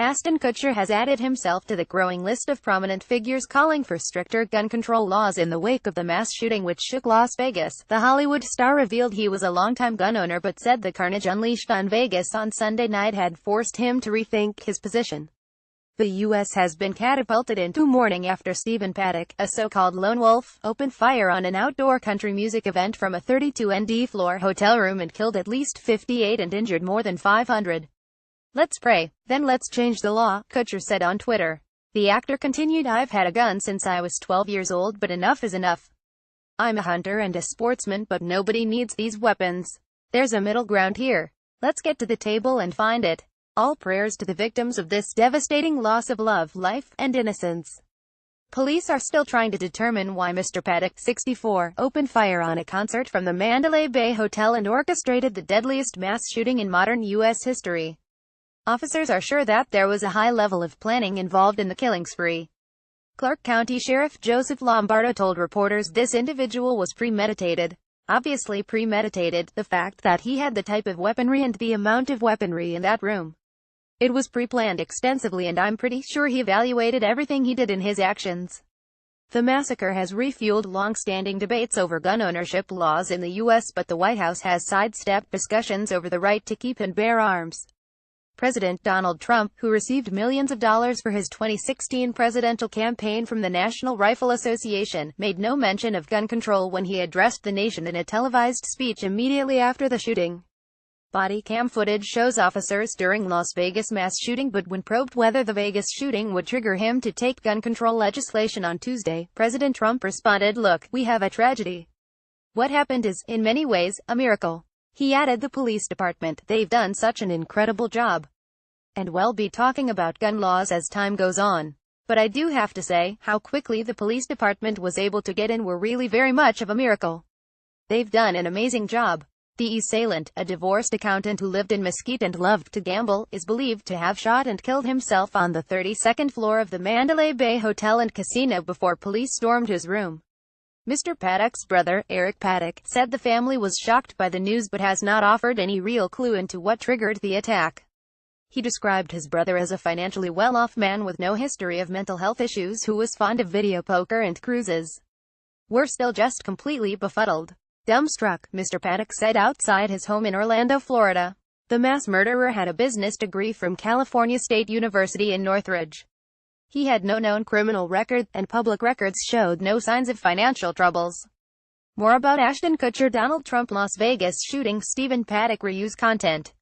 Aston Kutcher has added himself to the growing list of prominent figures calling for stricter gun control laws in the wake of the mass shooting which shook Las Vegas. The Hollywood star revealed he was a longtime gun owner but said the carnage unleashed on Vegas on Sunday night had forced him to rethink his position. The U.S. has been catapulted into mourning after Stephen Paddock, a so-called lone wolf, opened fire on an outdoor country music event from a 32-floor hotel room and killed at least 58 and injured more than 500. "Let's pray, then let's change the law," Kutcher said on Twitter. The actor continued, "I've had a gun since I was 12 years old, but enough is enough. I'm a hunter and a sportsman, but nobody needs these weapons. There's a middle ground here. Let's get to the table and find it. All prayers to the victims of this devastating loss of love, life, and innocence." Police are still trying to determine why Mr. Paddock, 64, opened fire on a concert from the Mandalay Bay Hotel and orchestrated the deadliest mass shooting in modern U.S. history. Officers are sure that there was a high level of planning involved in the killing spree. Clark County Sheriff Joseph Lombardo told reporters this individual was premeditated. Obviously premeditated, the fact that he had the type of weaponry and the amount of weaponry in that room. It was pre-planned extensively and I'm pretty sure he evaluated everything he did in his actions. The massacre has refueled long-standing debates over gun ownership laws in the U.S., but the White House has sidestepped discussions over the right to keep and bear arms. President Donald Trump, who received millions of dollars for his 2016 presidential campaign from the National Rifle Association, made no mention of gun control when he addressed the nation in a televised speech immediately after the shooting. Body cam footage shows officers during Las Vegas mass shooting, but when probed whether the Vegas shooting would trigger him to take gun control legislation on Tuesday, President Trump responded, "Look, we have a tragedy. What happened is, in many ways, a miracle." He added, "The police department, they've done such an incredible job. And we'll be talking about gun laws as time goes on. But I do have to say, how quickly the police department was able to get in were really very much of a miracle. They've done an amazing job." The assailant, a divorced accountant who lived in Mesquite and loved to gamble, is believed to have shot and killed himself on the 32nd floor of the Mandalay Bay Hotel and Casino before police stormed his room. Mr. Paddock's brother, Eric Paddock, said the family was shocked by the news but has not offered any real clue into what triggered the attack. He described his brother as a financially well-off man with no history of mental health issues who was fond of video poker and cruises. "We're still just completely befuddled. Dumbstruck," Mr. Paddock said outside his home in Orlando, Florida. The mass murderer had a business degree from California State University in Northridge. He had no known criminal record, and public records showed no signs of financial troubles. More about Ashton Kutcher, Donald Trump Las Vegas shooting, Stephen Paddock reuse content.